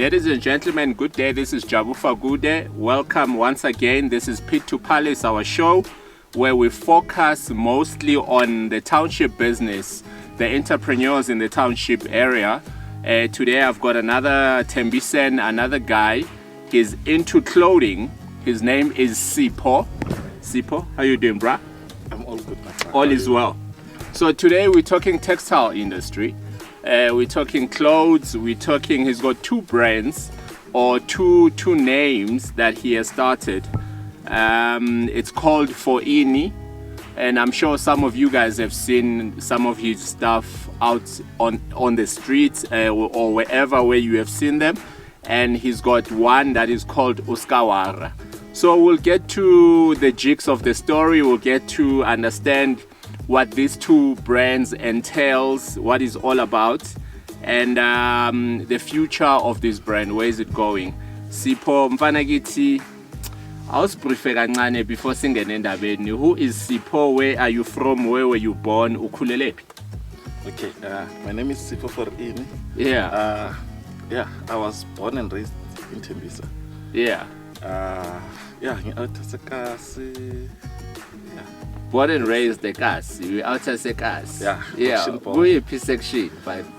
Ladies and gentlemen, good day. This is Jabu Fagude. Welcome once again. This is Pit to Palace, our show, where we focus mostly on the township business, the entrepreneurs in the township area. Today I've got another Tembisen, another guy. He's into clothing. His name is Sipho. Sipho, how you doing, bruh? I'm all good, my friend. All is well. So today we're talking textile industry. We're talking clothes. We're talking. He's got two brands or two names that he has started. It's called Foini, and I'm sure some of you guys have seen some of his stuff out on the streets or wherever where you have seen them. And he's got one that is called Uskawara. So we'll get to the jigs of the story. We'll get to understand what these two brands entails, what it's all about, and the future of this brand. Where is it going? Sipho, mfana kithi, awusibrife kancane before singene endabeni. Who is Sipho? Where are you from? Where were you born? Ukhulele phi? Okay, my name is Sipho Forini. Yeah. I was born and raised in Tembisa. Yeah. Ngi-out Sekasi. Born and raised eKasi. We out eKasi. Yeah. Kuyiphi section?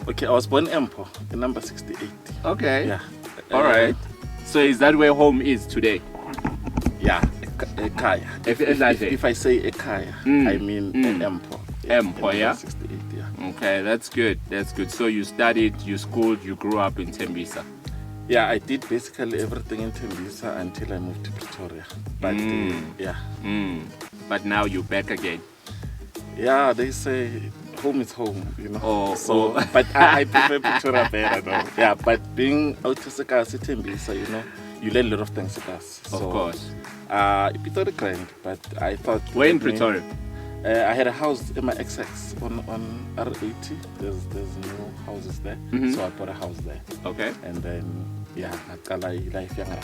Okay, I was born in Empo, in number 68. Okay. Yeah. All right. So is that where home is today? Yeah, Ekaya. If I say Ekaya, I mean Empo. Empo, yeah? 68, yeah. Okay, that's good. That's good. So you studied, you schooled, you grew up in Tembisa. Yeah, I did basically everything in Tembisa until I moved to Pretoria. But But now you're back again. Yeah, they say home is home, you know. Oh. But I prefer Pretoria better, though. Yeah, but being out of Sekasi, Tembisa, you know, you learn a lot of things at us. Of course. Pretoria grand, but I thought. Where in Pretoria? I had a house in my XX on R80. There's new houses there, so I bought a house there. Okay. And then I life young.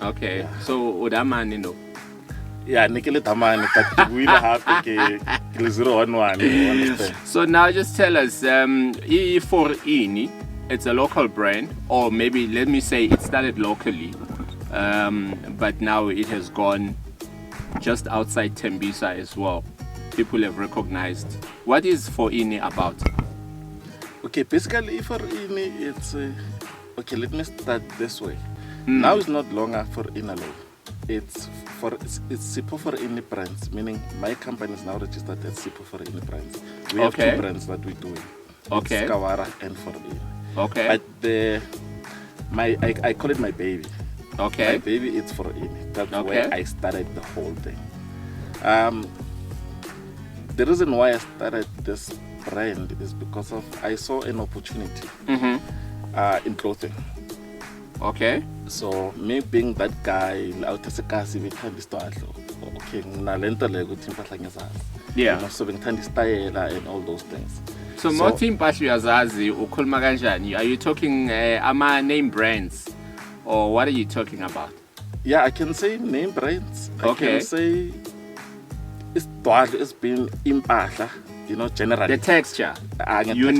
Okay. Yeah. So udamani no. Yeah, Nikele Tamani, but we have to 011. You understand? So now just tell us, E4ini, it's a local brand, or maybe let me say it started locally, but now it has gone just outside Tembisa as well. People have recognized. What is Foini about? Okay, basically Foini, it's okay. Let me start this way. Now it's not longer Foini alone. It's Sipho Forini brands, meaning my company is now registered as Sipho Forini brands. We have two brands that we're doing. Okay. It's Kawara and Forini. Okay. But I call it my baby. Okay. My baby is Forini. That's where I started the whole thing. The reason why I started this brand is because I saw an opportunity in clothing. Okay. So me being that guy, out of Sekasi, we can't start. Okay, yeah. So we can't style and all those things. So Martin Pashuazazi, ukhuluma kanjani? Are you talking ama name brands, or what are you talking about? Yeah, I can say name brands. I can say it's been impahla, you know, generally. The texture. You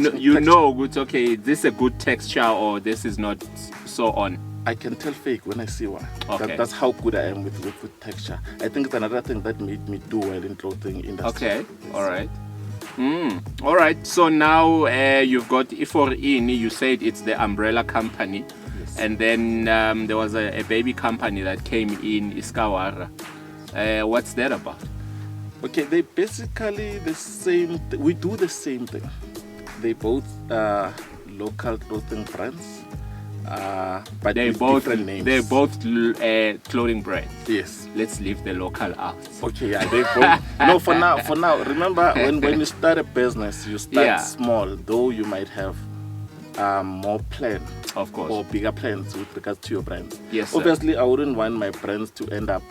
know, good. Okay, this is a good texture, or this is not so on. I can tell fake when I see one. Okay. That's how good I am with texture. I think it's another thing that made me do well in clothing industry. Okay. Yes. All right. All right. So now you've got E4ini. You said it's the umbrella company. Yes. And then there was a baby company that came in, Iskawara. What's that about? Okay, they basically the same. We do the same thing. They both local clothing brands, but they with both different names. They're both clothing brands. Yes. Let's leave the local out. Okay, yeah, they both. No, for now. Remember, when you start a business, you start small. Though you might have more plan, of course, or bigger plans with regards to your brands. Yes. Obviously, I wouldn't want my brands to end up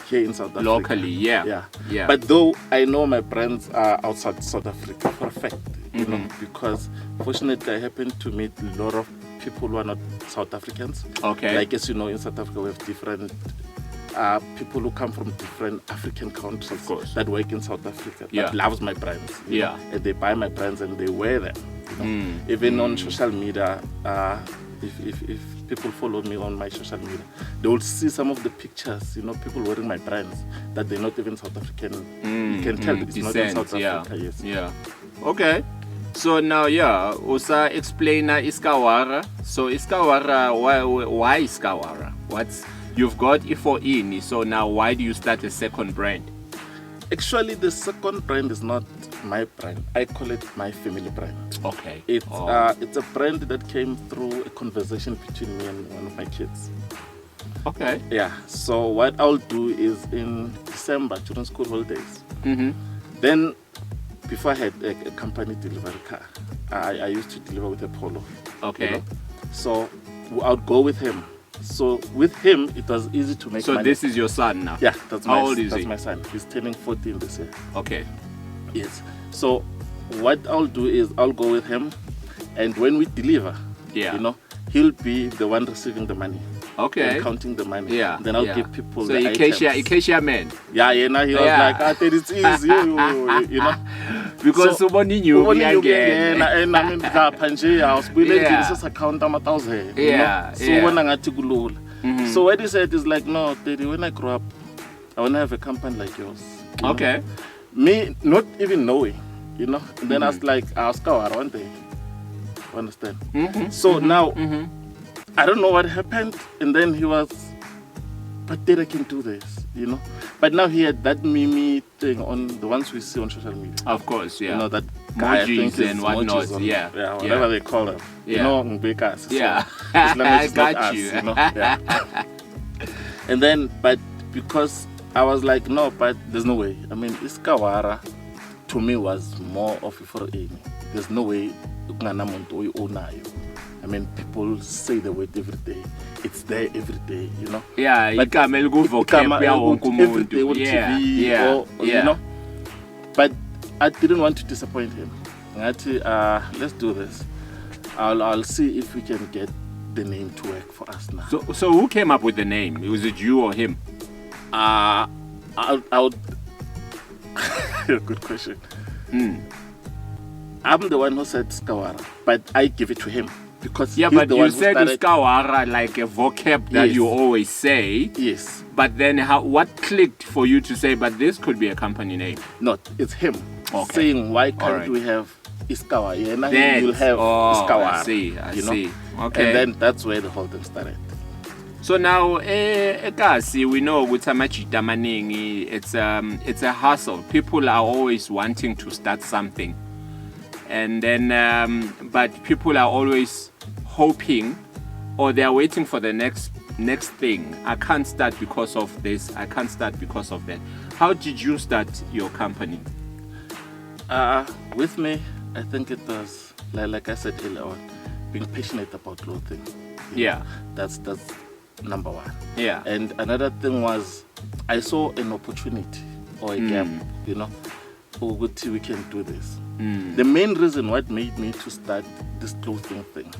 here in South Africa. Locally, yeah. But though I know my brands are outside South Africa for a fact, you know, because fortunately I happen to meet a lot of people who are not South Africans. Okay. Like as you know, in South Africa we have different people who come from different African countries, of course, that work in South Africa that loves my brands. You know, and they buy my brands and they wear them. You know? Even on social media, if people follow me on my social media, they will see some of the pictures, people wearing my brands that they're not even South African. You can tell it's not in South Africa. Yes. Yeah. Okay. So now, Usa explain Iskawara. So Iskawara, why Iskawara? You've got Ifo, so now why do you start a second brand? Actually, the second brand is not my brand. I call it my family brand. Okay. It's a brand that came through a conversation between me and one of my kids. Okay. Yeah. So what I'll do is in December during school holidays. Then, before I had a company delivery car, I used to deliver with a Polo. Okay. So I would go with him. So with him, it was easy to make money. So this is your son now? Yeah, that's How old is he? That's my son. He's turning 14 this year. Okay. Yes. So what I'll do is I'll go with him, and when we deliver, he'll be the one receiving the money. Okay. And counting the money. Yeah. Then I'll give people so the Acacia man. Yeah, now he was like, it's easy, Because somebody knew again. And I mean, I was willing to this account 1,000. So what he said is like, no, Daddy, when I grow up, I want to have a company like yours. Okay. Me not even knowing, And then I was like, I'll go around there. Understand? So now, I don't know what happened, and then he was, but Dad, I can do this, But now he had that Mimi thing on the ones we see on social media. Of course, yeah. That guy, emojis and whatnot, whatever they call them. Mbekas. Yeah. His language is got not you. us, Yeah. And then, but because I was like, no, but there's no way. I mean, Iskawara to me was more of a for any. There's no way. I mean, people say the word every day. It's there every day, Yeah, but every day on TV, But I didn't want to disappoint him. Let's do this. I'll see if we can get the name to work for us now. So who came up with the name? Was it you or him? Good question. I'm the one who said Skawara, but I give it to him because but the you one said Skawara like a vocab that you always say. Yes. But then what clicked for you to say, but this could be a company name? No, it's him saying, why can't we have Iskawa? You'll have Iskawa. I see. Okay. And then that's where the whole thing started. So now, Ekasi, we know with Samachita Maningi, it's a hustle. People are always wanting to start something. And then, but people are always hoping, or they are waiting for the next thing. I can't start because of this. I can't start because of that. How did you start your company? With me, I think it was like I said earlier on, being passionate about clothing. That's number one. Yeah. And another thing was, I saw an opportunity or a gap. We can do this. The main reason what made me to start this clothing thing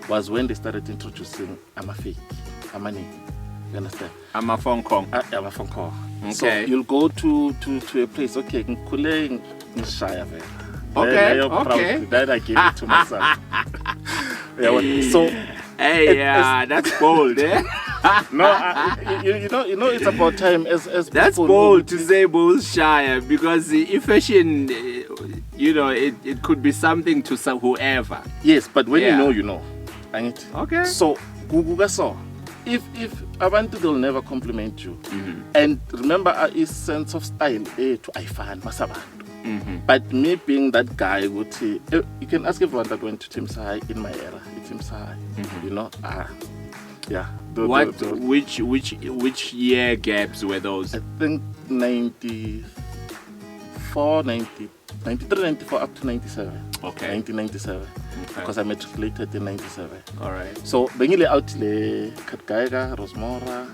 was when they started introducing Amafake, Amani. You understand? I'm a phone call. I'm a phone call. Okay. So you'll go to a place. Okay, okay. Then I gave it to myself. So. Hey, that's bold, eh? No, it's about time as that's bold to say Bullshire, because if fashion, it could be something to whoever. Yes, but when you know. Okay. So, if abantu, they'll never compliment you. And remember, his sense of style, to Ifan, Masabantu. But me being that guy, would say, you can ask everyone that went to Team Sahai in my era. It's Team Sahai, yeah. Which year gaps were those? I think 94, 93, 94 up to 97. Okay. 1997. Okay. Because I matriculated in 97. All right. So, bengile outle Katgaiga, Rosmora.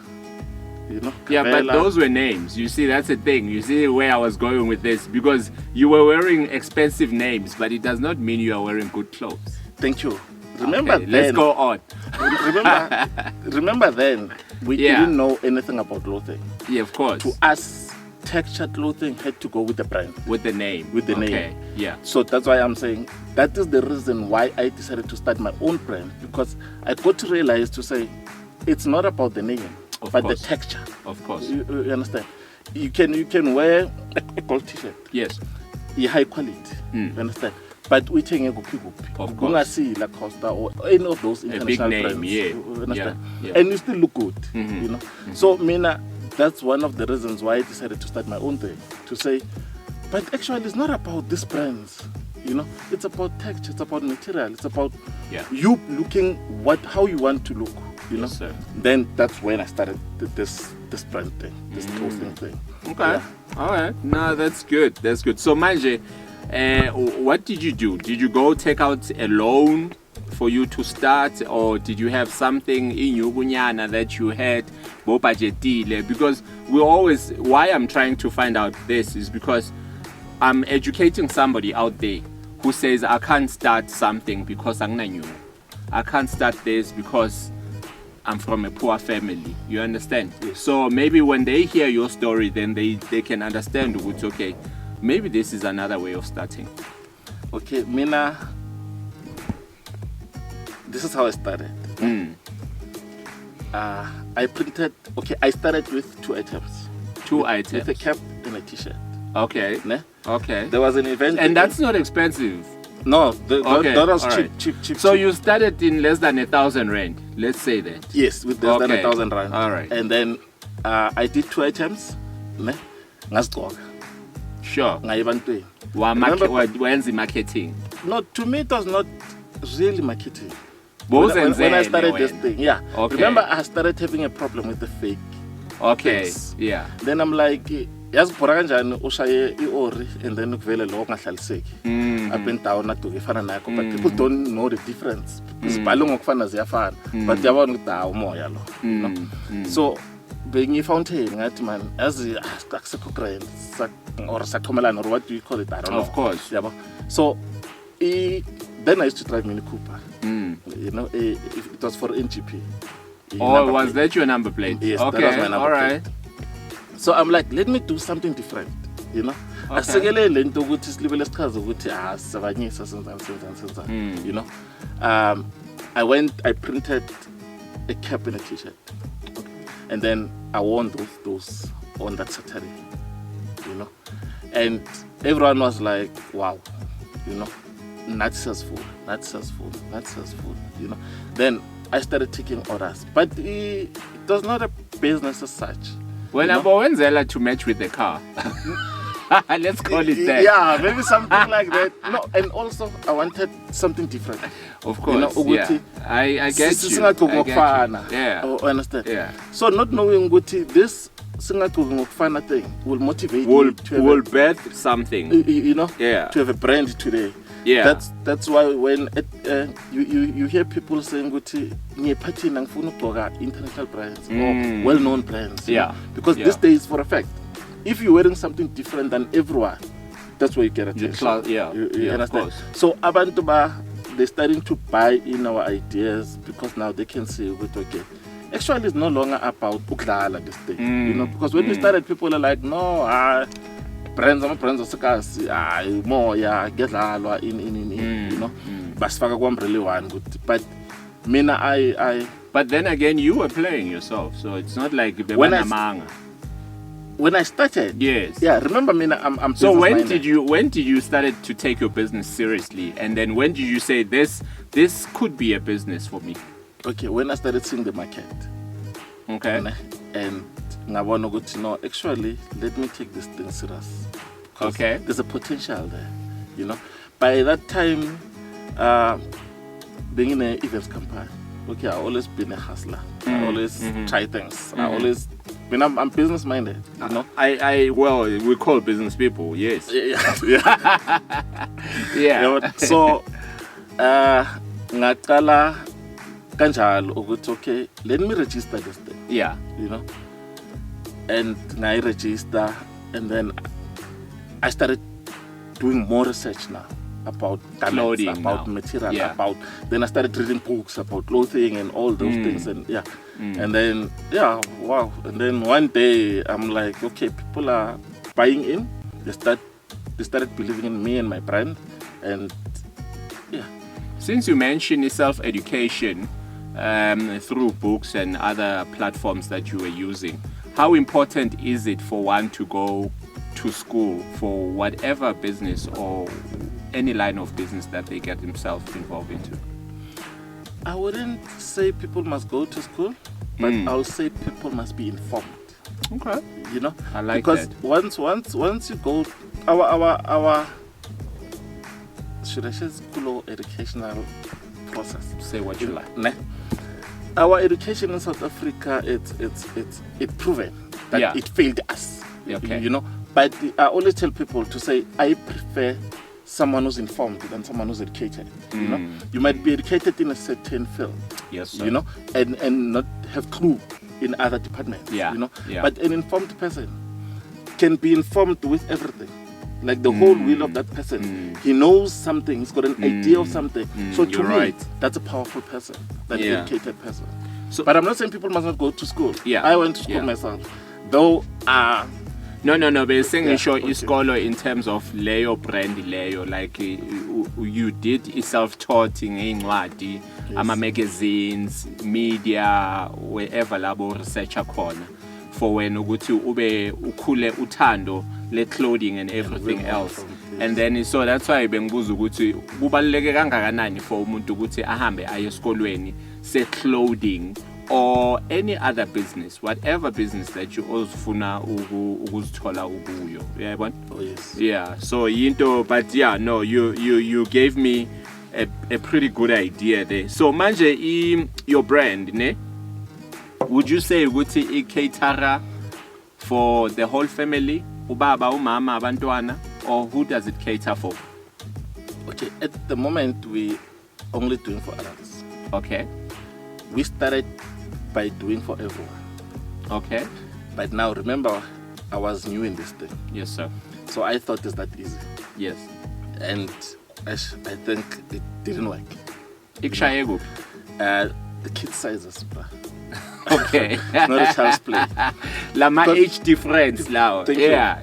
Yeah, but those were names. You see, that's the thing. You see where I was going with this, because you were wearing expensive names, but it does not mean you are wearing good clothes. Thank you. Remember then, let's go on. Remember then, we didn't know anything about clothing. Yeah, of course. To us, textured clothing had to go with the brand, With the name. with the Okay. name. Yeah. So that's why I'm saying that is the reason why I decided to start my own brand, because I got to realize to say it's not about the name, Of but course. the texture. Of course. You understand? You can wear a gold t-shirt, Yes. high quality. You understand? But we take a gupi Of gupi. course. See Lacosta or any of those international name, brands. yeah. You understand? Yeah. And you still look good. You know. So Mina, that's one of the reasons why I decided to start my own thing. To say, but actually it's not about these brands. You know, it's about texture, it's about material, it's about Yeah. you looking how you want to look. You know. Yes, sir. Then that's when I started this brand thing, this clothing thing. Okay. Yeah. All right. No, that's good. That's good. So manje, what did you do? Did you go take out a loan for you to start, or did you have something in Yugunyana that you had bo budgetile? Because why I'm trying to find out this is because I'm educating somebody out there who says I can't start something because I'm not new. I can't start this because I'm from a poor family. You understand? Yes. So maybe when they hear your story, then they can understand what's okay. Maybe this is another way of starting. Okay, Mina, this is how I started. I printed, I started with 2 items. Two items. With a cap and a t-shirt. Okay. Ne? Okay. There was an event. And that's not expensive. No, Okay, that was all cheap, right. cheap. So cheap. you started in less than 1,000 rand. Let's say that. Yes, with less than Okay. 1,000 rand. All right. And then I did 2 items. Ne? Ngasigqoka. Sure. Ngayibantwini. When's Remember- the marketing? No, to me it was not really marketing. Both When I and started then this when? thing, yeah. Okay. Remember, I started having a problem with the fake. Okay. Yes. Yeah. Then I'm like, yazibhora kanjani ushaye iori and then ukuvele lo kungahlaliseki up and down aduke efana nakho, but people don't know the difference. Izibhalo ngokufana ziyafana, but yabona ukuthi hawu umoya lo. You know? So bengiyi-fountain ngathi man yazi akusekho grand or saqhomelana, or what do you call it? I don't know. Of course. Yabo. So then I used to drive Mini Cooper. You know, it was for NGP. Oh, was that your number plate? Yes, okay. that was my number All right. plate. So I'm like, let me do something different, you know. Okay. Asikelele into ukuthi silibele sichaze ukuthi sisabanyisa senzani. You know. I printed a cap and a t-shirt. And then I wore those on that Saturday, you know. And everyone was like, wow, you know, not successful, you know. Then I started taking orders, but it was not a business as such. Well, I'm Wenzela to match with the car. Let's call it that. Yeah, maybe something like that. No, and also I wanted something different. Of course, you know, yeah. I get you. Yeah. Oh, understand? Yeah. So not knowing ukuthi this singagqoki ngokufana thing will motivate We'll you to have we'll birth something. you know, Yeah. to have a brand today. Yeah. That's why when you hear people saying ukuthi ngiyephathina ngifuna ukugqoka international brands or well-known brands. Yeah. Because Yeah. this day is for a fact. If you're wearing something different than everyone, that's where you get attention. Yeah. You Yeah, of understand? course. So abantu they're starting to buy in our ideas because now they can see with okay. Actually, it's no longer about ukudlala this thing, you know. Because when we started, people are like, no, brands are more, yeah, get you know. Basfaka kwambrele one good, but mina I. But then again, you were playing yourself, so it's not like when I started, yes, yeah. Remember, mina, I'm. So when business-minded. did you started to take your business seriously, and then when did you say this could be a business for me? Okay, when I started seeing the market, Okay. and ngabona ukuthi no, actually, let me take this thing serious. 'Cause Okay. there's a potential there, you know. By that time, being in an events company, okay, I always been a hustler. I always try things. I always, when I'm business minded, you know. Well, we call business people, yes. Yeah. Yeah. So, ngaqala kanjalo ukuthi okay, let me register this thing, Yeah. you know. And I register, and then I started doing more research now about garments, Clothing about now. material, Yeah. then I started reading books about clothing and all those things, and and then wow, and then one day I'm like, okay, people are buying in. They started believing in me and my brand, and yeah. Since you mentioned self-education through books and other platforms that you were using, how important is it for one to go to school for whatever business or any line of business that they get themselves involved into? I wouldn't say people must go to school, but I'll say people must be informed. Okay. You know, I like because that. once you go, our should I say school or educational process? Say what you like. Nah. Our education in South Africa, it's proven that it failed us. Okay. You know, but I always tell people to say I prefer someone who's informed than someone who's educated. You know, you might be educated in a certain field. Yes, sir. You know, and not have clue in other departments. Yeah. You know, Yeah. but an informed person can be informed with everything. Like the whole will of that person. He knows something, he's got an idea of something. So to me, that's a powerful person, an educated person. So, but I'm not saying people must not go to school. Yeah. I went to school myself. Though No, but it's saying show iskolo in terms of leyo brand leyo, like you did self-taught in incwadi, ama magazines, media, wherever labo researcher corner for when ukuthi ube ukhule uthando le clothing and everything else. And then so that's why bengibuza ukuthi kubaluleke kangakanani for umuntu ukuthi ahambe aye esikolweni se clothing or any other business, whatever business that you ozifuna ukuzithola ukuyo. Uyayibona? Oh yes. Yeah, so yinto, but yeah, no, you gave me a pretty good idea there. So manje your brand, ne? Would you say ukuthi i-catera for the whole family? Ubaba, umama, abantwana, or who does it cater for? Okay, at the moment we only doing for adults. Okay. We started by doing for everyone. Okay. But now remember, I was new in this thing. Yes, sir. So I thought it's that easy. Yes. And I think it didn't work. Ikushaye kuphi? The kid sizes, bro. Okay. Not a child's play. Lama age difference now. Yeah.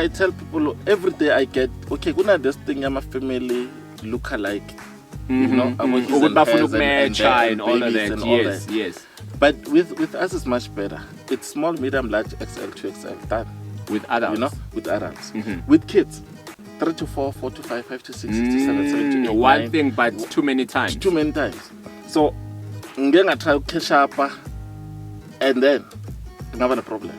I tell people every day I get, okay, kuna this thing, I'm a family look alike. You know, and all of that. Yes. But with us it's much better. It's small, medium, large, XL to XL done. With adults. You know, with adults. With kids, 3 to 4, 4 to 5, 5 to 6, 6 to 7, 7 to 8, one 9. thing, but too many times. Too many times. So, I'm going to try to catch up, and then I'm having a problem.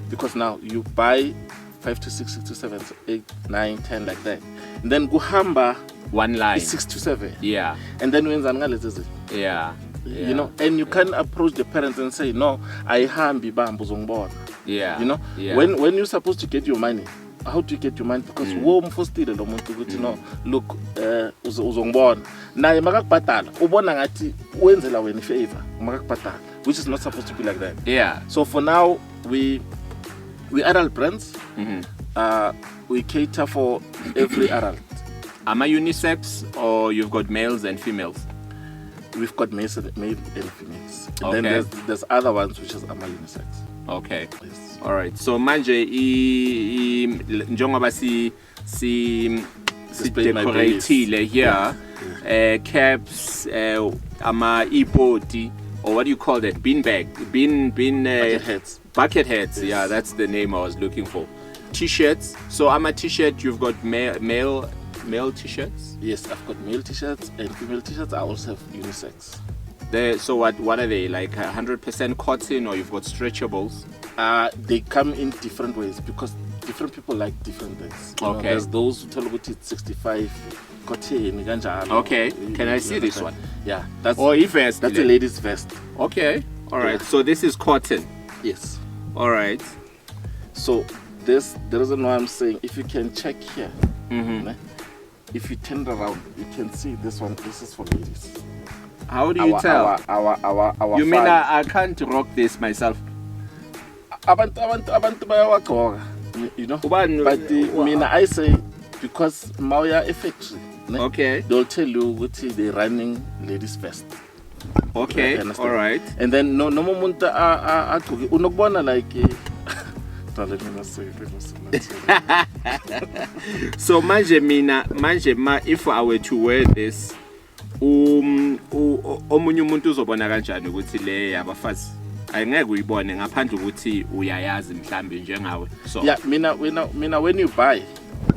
Because now you buy 5 to 6, 6 to 7, 8, 9, 10 like that. And then Guhamba, one line. 6 to 7. Yeah. And then when Zangal is it? Yeah. You know, and you can approach the parents and say, no, I hambi bambu zongbona. Yeah. You know, when you're supposed to get your money, how do you get your money? Because wo mfostile lo muntu ukuthi no, look, uzongbona. Naye makakubhatala, ubona ngathi wenzela wena favor, makakubhatala, which is not supposed to be like that. Yeah. So for now, we adult brands. We cater for every adult. Am I unisex or you've got males and females? We've got male and females. And Okay. then there's other ones which is ama unisex. Okay. Yes. All right. So manje njengoba si Display my decoratile here, caps, ama ipoti, or what do you call that? Bucket Heads. Bucket hats. Yes. Yeah, that's the name I was looking for. T-shirts. So I'm a t-shirt. You've got male t-shirts. Yes, I've got male t-shirts and female t-shirts. I also have unisex. So what are they, like 100% cotton, or you've got stretchables? They come in different ways because different people like different things. You know, Okay. there's those who tell about it 65 cotton. Ganjalo. Okay. Can I see this one? Yeah, that's vest. that's a lady's vest. Okay. All right. Yeah. So this is cotton. Yes. All right. So the reason why I'm saying, if you can check here, if you turn around, you can see this one. This is for ladies. How do you tell? Our You mean I can't rock this myself? Abantu bayawagqoka, you know. But mina I say because Maya a factory. Okay. They'll tell you what they're running ladies first. Okay. All right. And then no moment unokubona like So manje if I were to wear this, omunye umuntu uzobona kanjani ukuthi le yabafazi ayengeke uyibone ngaphandle ukuthi uyayazi mhlambe njengawe. So yeah, mina when you buy,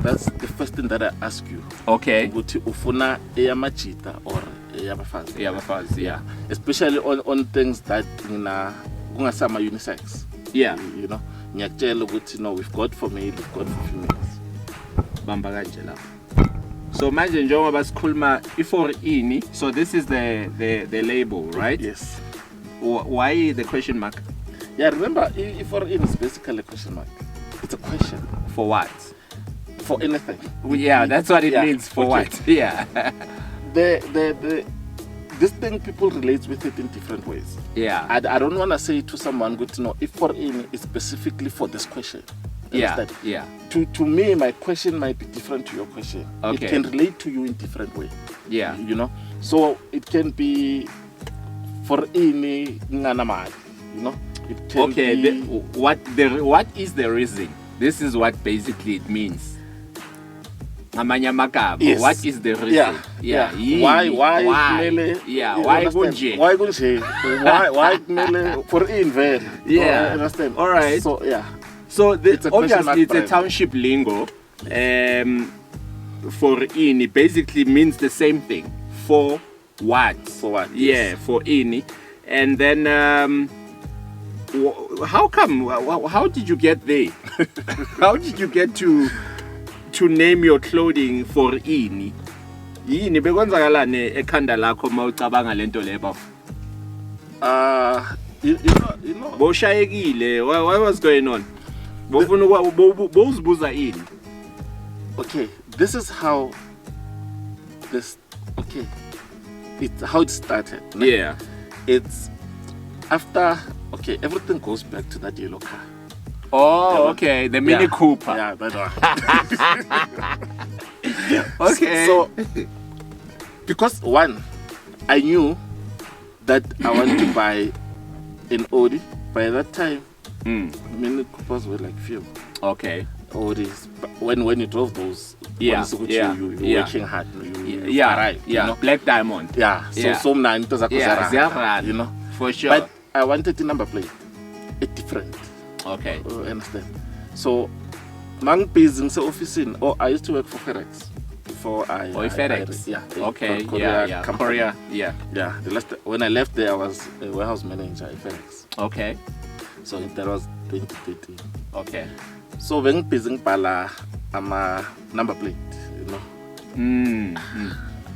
that's the first thing that I ask you. Okay. Ukuthi ufuna eyamajita or eyabafazi. Eyabafazi, yeah. Especially on things that kungasama unisex. Yeah. You know, ngiyakutshela ukuthi no, we've got for male, we've got for females. Bamba kanje lapho. So manje njengoba sikhuluma for ini, so this is the label, right? Yes. Why the question mark? Yeah, remember for in is basically a question mark. It's a question. For what? For anything. Yeah, that's what it means. For okay. what? Yeah. This thing people relate with it in different ways. Yeah. I don't want to say to someone, good to know if for in is specifically for this question. Yeah. Yeah. To me, my question might be different to your question. Okay. It can relate to you in different way. Yeah. You know, so it can be for any nganamali. You know, it can okay. be. What is the reason? This is what basically it means. Yes. What is the reason? Yeah. Why? Yeah. Why kunje? Why kunje? Why mele for in very? Yeah. Understand? All right. So yeah. So obviously it's a brand. township lingo. For ini basically means the same thing. For what? For what? Yeah. Yes. For ini, and then how come? How did you get there? How did you get to name your clothing for ini? Yini bekwenzakalane ekhanda lakho mawucabanga lento leba? You know. Boshayekile. What was going on? Bowuzibuza ini? Okay, this is how this. Okay, it's how it started. No? Yeah. It's after. Okay, everything goes back to that yellow car. Oh, okay. The Mini Cooper. Yeah, that one. Okay. So, because one, I knew that I wanted to buy an Audi. By that time, Mini Coopers were like few. Okay. Audis. When you drove those, you're working hard. You arrive, yeah. You know? Black Diamond. Yeah. So mna into yeah, you know. For sure. But I wanted the number plate. It's different. Okay. Understand? So, mang business office in. Oh, I used to work for FedEx before I. FedEx. Yeah. Okay. Korea, Korea. Yeah. Yeah. When I left there, I was a warehouse manager at FedEx. Okay. So that was 2013. Okay. So when business pala, I'm a number plate. You know.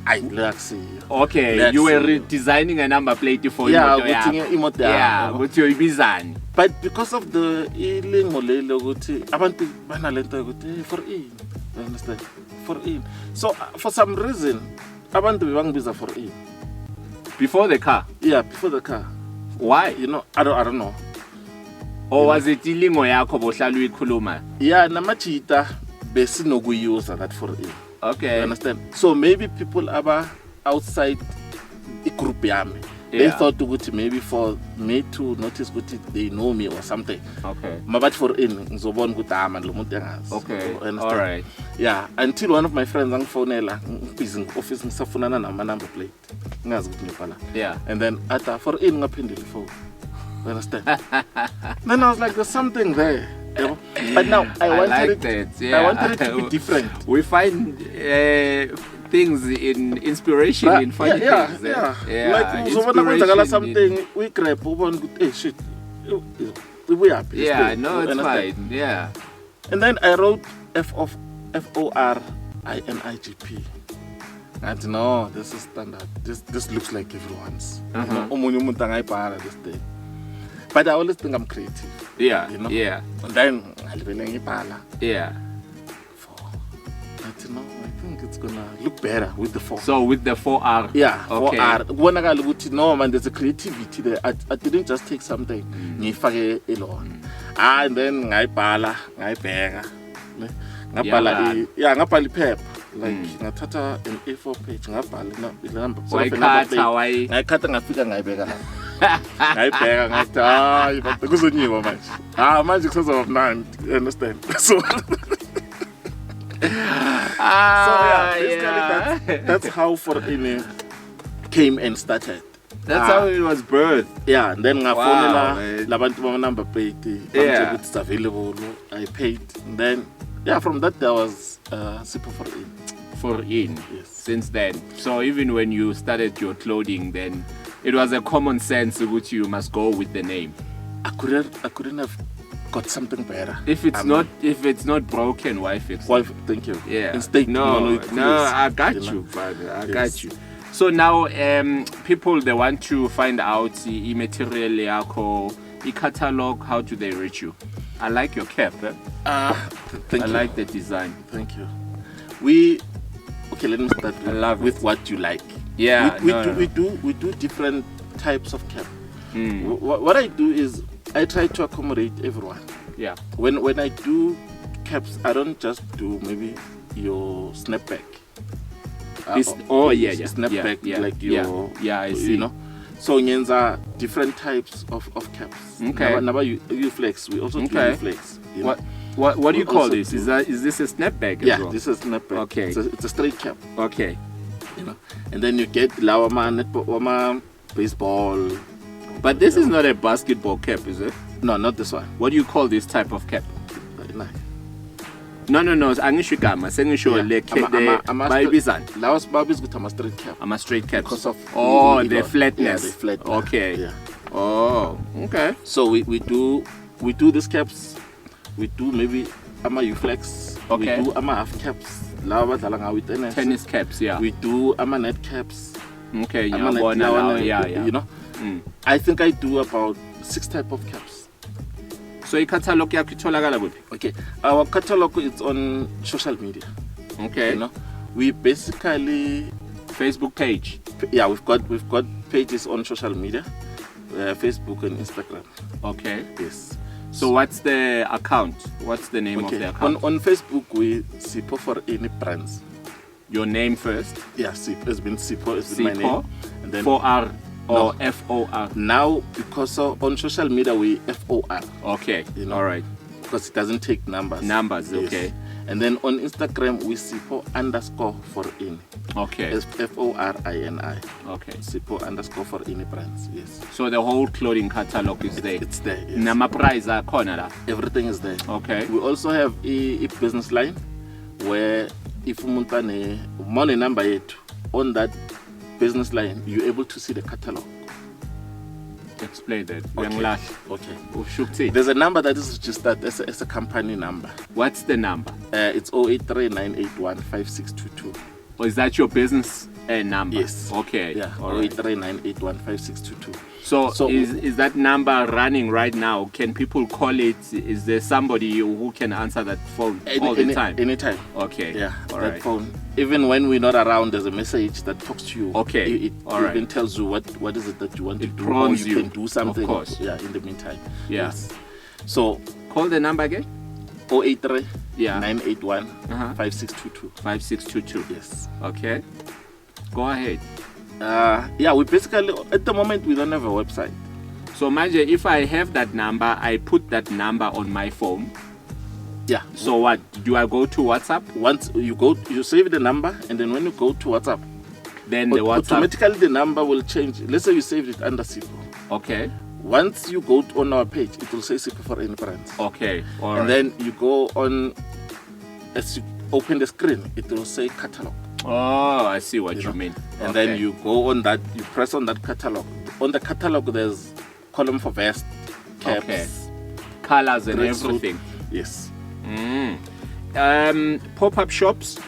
I like see. Okay. You were redesigning a number plate for imoto. Yeah. With your bizarre. But because of the iling molelo guti, abantu banalento guti for in. You understand? For in. So for some reason, abantu biza for in. Before the car. Yeah, before the car. Why? You know, I don't know. Or was it ilingo yakho bohlala uyikhuluma? Yeah, namachita besi nokuyuza that for in. Okay. You understand? So maybe people are outside the group yami. They thought to maybe for me to notice they know me or something. Okay. But for in ngizobona ukuthi man lo muntu engazi. Okay. All right. Yeah, until one of my friends angifonela busy office ngisafunana nama number plate. Ngazi ukuthi ngiphala. Yeah. And then ata for in ngaphendula phone. You understand? Then I was like, there's something there. You know? But now I wanted it to be different. We find things in inspiration in funny things. Like so when something we grab one good hey shit. We happy. Yeah, no, it's fine. Yeah. And then I wrote FORINIGP. And no, this is standard. This looks like everyone's. This thing. But I always think I'm creative. Yeah. You know? Yeah. And then yeah. But you know, I think it's gonna look better with the 4. So with the 4R. Yeah, okay. 4R. No man, there's a creativity there. I didn't just take something. And then I bala, I bang. Ngaphala pep. Like ngathatha an A4 page ngabhala number. Ngayikhatha ngayibeka la. ngayibheka ngathi hayi but kuzonyiwa manje manje kusazobamnandi, you understand? So basically that's how for ini came and started. That's how it was birthed. Yeah, and then ngafonela man. labantu bama number plate, Yeah. it's available, I paid. And then from that there was Sipho for in. For in. Yes. Since then. So even when you started your clothing, then it was a common sense which you must go with the name. I couldn't have got something better. If it's not broken, why fix it? Why, thank you. Yeah. Instead, no, I got you, brother. I got you. So now, people they want to find out the material yako, the catalog. How do they reach you? I like your cap. Thank you. I like the design. Thank you. Let me start with what you like. Yeah, we do different types of cap. What I do is I try to accommodate everyone. Yeah. When I do caps, I don't just do maybe your snapback. Snapback, like your. Yeah, I see. You know, so nyenza different types of caps. Okay. Now you flex. We also do flex. You know? What do you call this? Is this a snapback? Yeah, well? this is snapback. Okay. It's a straight cap. Okay. You know, and then you get lawama baseball. But this is not a basketball cap, is it? No, not this one. What do you call this type of cap? No. No. Angishigama. Sengisho le bayibizana. Laos babis with a straight cap. I'm a straight cap. Because of the flatness. Yeah, the flat. Okay. Yeah. Oh, okay. So we do these caps. We do maybe Uflex. Okay. We do half caps. With tennis caps, yeah. We do net caps. Okay, yeah. You know. I think I do about 6 type of caps. So your catalog yakho itholakala kuphi? Okay. Our catalog is on social media. Okay. You know. We basically Facebook page. Yeah, we've got pages on social media. Facebook and Instagram. Okay. Yes. So what's the account? What's the name of the account? On Facebook we Sipho for any brands. Your name first? Yeah, Sipho has been Sipho. It's been my name. And then 4R or FOR? Now because on social media we FOR. Okay. You know, all right. Because it doesn't take numbers. Numbers, yes. Okay. And then on Instagram we Sipho_for_in. Okay. It's FORINI. Okay. Sipho_for_in brands. Yes. So the whole clothing catalog is there. It's there. Yes. Nama price corner la. Everything is there. Okay. We also have a business line where if umuntu money number yet on that business line, you're able to see the catalog. Explain that. Okay. There's a number that is registered as a company number. What's the number? It's 083-981-5622. Or is that your business number? Yes. Okay. Yeah. 083-981-5622. So is that number running right now? Can people call it? Is there somebody who can answer that phone all the time? Anytime. Okay. Yeah. All that right. phone. Even when we're not around, there's a message that talks to you. Okay. It even tells you what is it that you want to do. Or you can do something. Of course. Yeah. In the meantime. Yeah. Yes. So call the number again. 083 Yeah. 981 5622. 5622. Yes. Okay. Go ahead. We basically at the moment we don't have a website. So manje, if I have that number, I put that number on my phone. Yeah. So what? Do I go to WhatsApp? Once you save the number, and then when you go to WhatsApp, then the WhatsApp automatically the number will change. Let's say you saved it under Sipho. Okay. Once you go on our page, it will say Sipho for any brands. Okay. All right. And then you go on, as you open the screen, it will say catalog. Oh, I see what you mean. And then you go on that, you press on that catalog. On the catalog, there's column for vest, caps, colors and everything. Suit. Yes. Pop-up shops.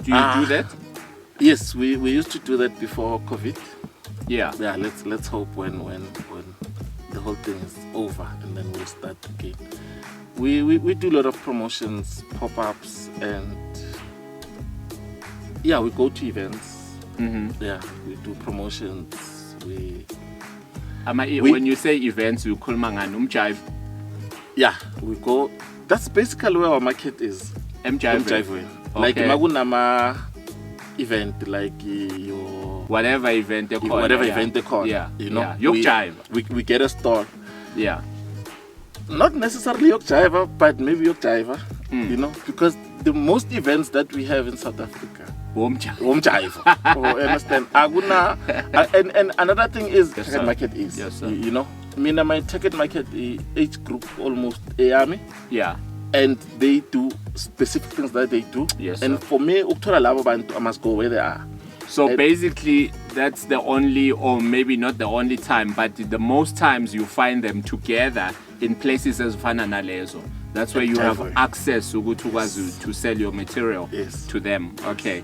Do you do that? Yes, we used to do that before COVID. Yeah. Yeah. Let's hope when the whole thing is over and then we'll start again. We do a lot of promotions, pop-ups, and yeah, we go to events. Mm-hmm. Yeah, we do promotions. When you say events, you call mangan jive. Yeah, we go. That's basically where our market is. Jive. Okay. Like magunama event like your whatever event they call. Whatever event they call. Yeah. You know, Jive. We get a store. Yeah. Not necessarily York Jive, but maybe York Jive. You know, because the most events that we have in South Africa, Home Jive. Oh, understand? And another thing is yes, target market is. Yes, sir. You know, I mean, my target market age group almost army. Yeah. And they do specific things that they do. Yes, and sir. for me, I must go where they are. So basically, that's the only, or maybe not the only time, but the most times you find them together in places as Fananalezo. That's where you have access to sell your material to them. Okay.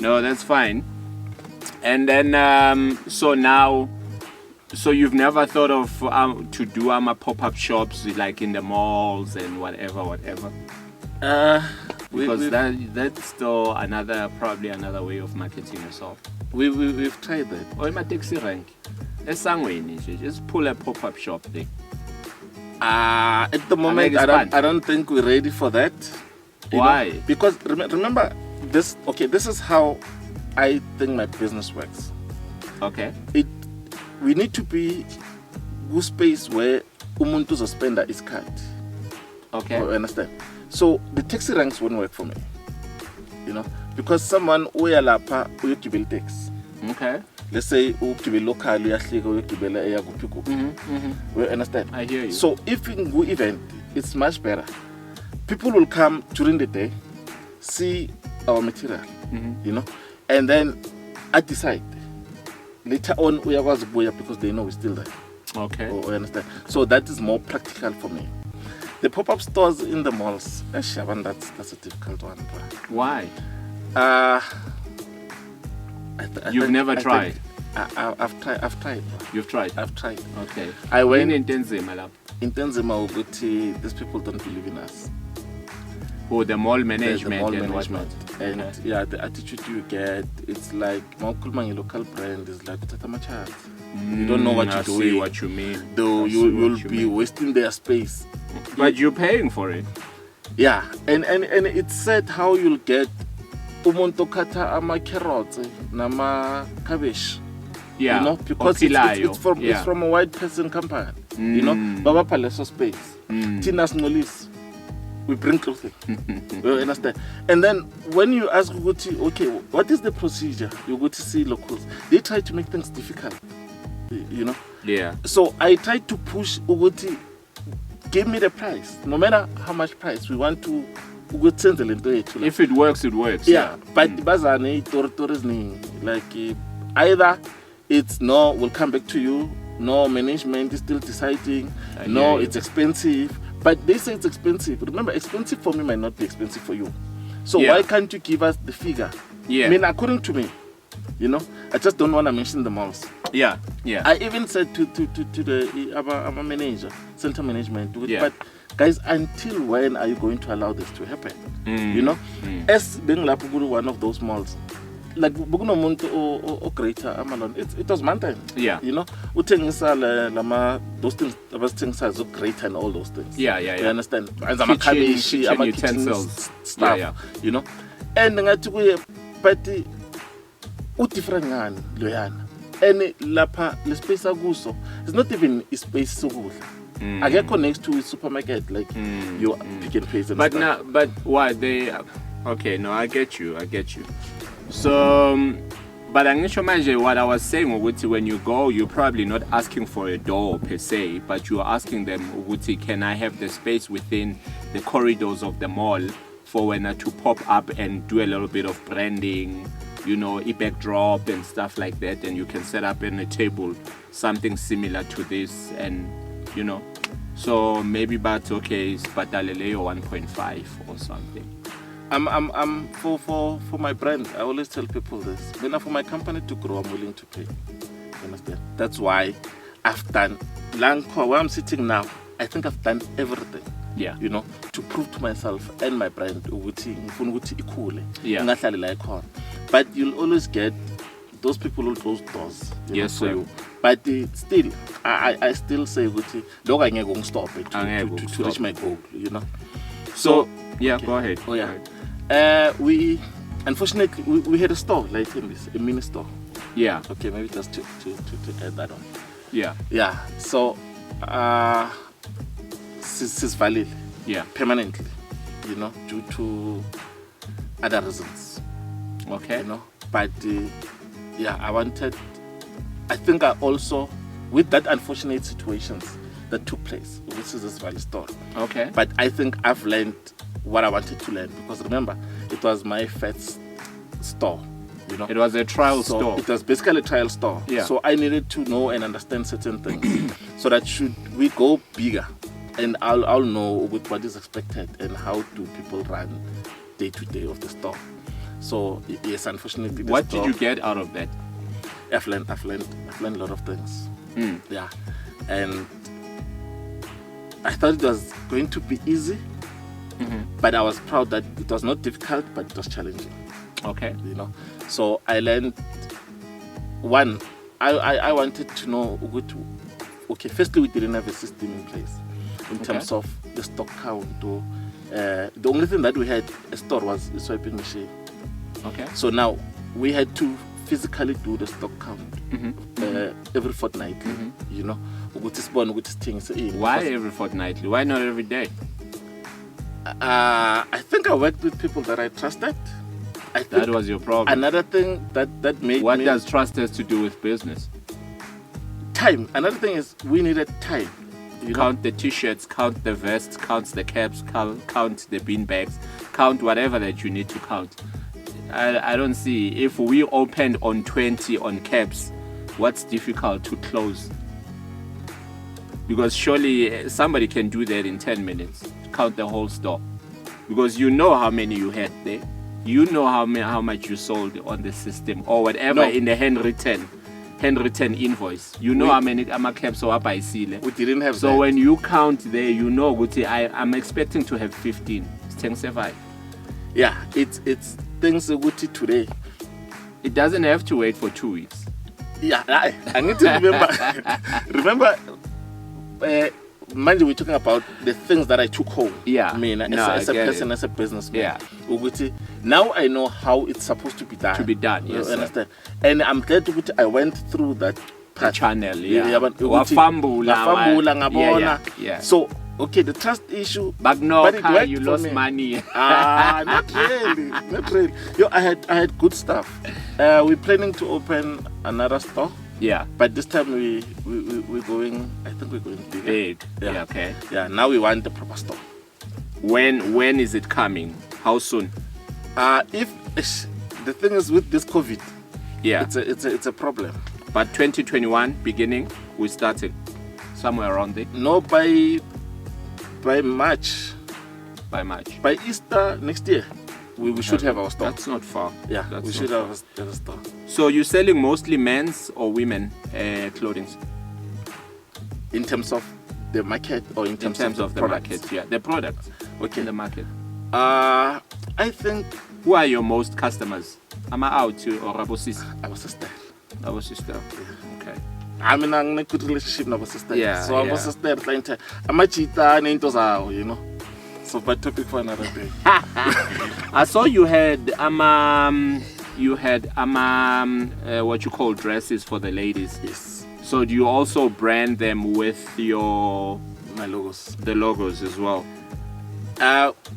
No, that's fine. And then, so you've never thought of to do pop-up shops like in the malls and whatever? Because that's still probably another way of marketing yourself. We've tried that. Or in my taxi rank, just pull a pop-up shop thing. At the moment, I don't think we're ready for that. Why? Know? Because remember this. Okay, this is how I think my business works. Okay. We need to be good space where umuntu spender is cut. Okay. You understand? So the taxi ranks won't work for me. You know, because someone uyalapha uyogibela tax. Okay. Let's say ukugibela local uyahlika uyogibela eyakuphi. We understand? I hear you. So if in go event, it's much better. People will come during the day, see our material, you know, and then I decide. Later on, we are going to buy because they know we're still there. Okay. I understand. So that is more practical for me. The pop-up stores in the malls, that's a difficult one. Why? You've never tried? I've tried. You've tried? I've tried. Okay. I went in Tenzima. In Tenzima, these people don't believe in us. Oh, the mall management. The mall and management. Whatnot. And okay. Yeah, the attitude you get, it's like my local brand is like you don't know what you're doing. I see what you mean. Though you'll be wasting their space. But you're paying for it. Yeah, and it's said how you'll get umuntu kata ama carrots nama cabbage. Yeah, you know, because it's from a white person company. You know, baba paleso space. Tinas nolis. We bring clothing. You understand? And then when you ask Uguti, okay, what is the procedure? You go to see locals. They try to make things difficult. You know? Yeah. So I try to push Uguti, give me the price. No matter how much price we want to if it works, it works. Yeah. But like either it's no, we'll come back to you. No, management is still deciding. No, it's expensive. But they say it's expensive. Remember, expensive for me might not be expensive for you. So why can't you give us the figure? Yeah. I mean, according to me, you know, I just don't want to mention the malls. Yeah, yeah. I even said to the our manager, center management, but guys, until when are you going to allow this to happen? You know, as being Lapuguru, one of those malls, like Buguno Monto or Greater Amalon, it was mountain. Yeah. You know, Lama, those things are so great and all those things. Yeah, yeah, yeah. You understand? Kitchen utensils. Stuff, yeah. You know? And but different loyana. And lapa the space aguso. It's not even a space so good. I get next to a supermarket like you Pick and Pay and but stuff. now, but why they? Okay, no, I get you. So, but I'm not sure what I was saying, Uguti, when you go, you're probably not asking for a door per se, but you're asking them, Uguti, can I have the space within the corridors of the mall for when to pop up and do a little bit of branding, you know, a backdrop and stuff like that, and you can set up in a table something similar to this, and you know, so maybe but okay, it's Bataleleo 1.5 or something. I'm for my brand. I always tell people this. When for my company to grow, I'm willing to pay. You understand? That's why I've done Lanko. Where I'm sitting now, I think I've done everything. Yeah. You know, to prove to myself and my brand yeah. But you'll always get those people who close doors. Yes, for sir. you. But still, I still say Guti, dog I ain't stop it to reach my goal. You know. So yeah, okay. Go ahead. Oh yeah. We unfortunately, we had a store like in this, a mini store. Yeah. Okay, maybe just to add that on. Yeah. Yeah. So, sis valid. Yeah. Permanently, due to other reasons. Okay. But I think I also, with that unfortunate situations that took place, which is this value store. Okay. But I think I've learned what I wanted to learn, because remember, it was my first store. It was a trial So store. it was basically a trial store. Yeah. So I needed to know and understand certain things so that should we go bigger, and I'll know with what is expected and how do people run day to day of the store. So yes, unfortunately, What did you get out of that? I've learned a lot of things. Yeah, and I thought it was going to be easy, but I was proud that it was not difficult, but it was challenging. Okay. So I learned one. I wanted to know. Okay, firstly, we didn't have a system in place in terms of the stock count. Or, the only thing that we had a store was a swiping machine. Okay. So now we had to physically do the stock count every fortnightly. Why every fortnightly? Why not every day? I think I worked with people that I trusted. That was your problem. Another thing that made What me... does trust has to do with business? Time. Another thing is we needed time. Count the t-shirts, count the vests, count the caps, count the bean bags, count whatever that you need to count. I don't see, if we opened on 20 on caps, what's difficult to close? Because surely somebody can do that in 10 minutes, count the whole store. Because you know how many you had there. You know how much you sold on the system or whatever in the handwritten invoice. You know how many caps or by seal. We didn't have so that. when you count there, I'm expecting to have 15. It's 5. Yeah, it's things today. It doesn't have to wait for 2 weeks. Yeah, I need to remember. Mind you, we're talking about the things that I took home. Yeah. As a person, as a businessman. Yeah. Now I know how it's supposed to be done. To be done, yes. You understand? And I'm glad I went through that the channel, yeah. Yeah. So, okay, the trust issue. But you lost money. Not really. I had good stuff. We're planning to open another store. Yeah. But this time we're going, I think we're going bigger. Big. Yeah, okay. Yeah, now we want the proper store. When is it coming? How soon? The thing is with this COVID, yeah, it's a problem. But 2021 beginning, we started somewhere around there. No, by March. By March. By Easter next year, we should have our store. That's not far. Yeah, we should have a store. So you're selling mostly men's or women clothing? In terms of the market or in terms of the market? Yeah, the products. Okay. In the market. I think. Who are your most customers? Am I out to or Rabosisi? Our sister. Our sister. Yeah. Okay. I'm in a good relationship with our sister. Yeah. So our sister, I'm a cheetah, So, but topic for another day. I saw you had what you call dresses for the ladies. Yes. So do you also brand them with my logos? The logos as well.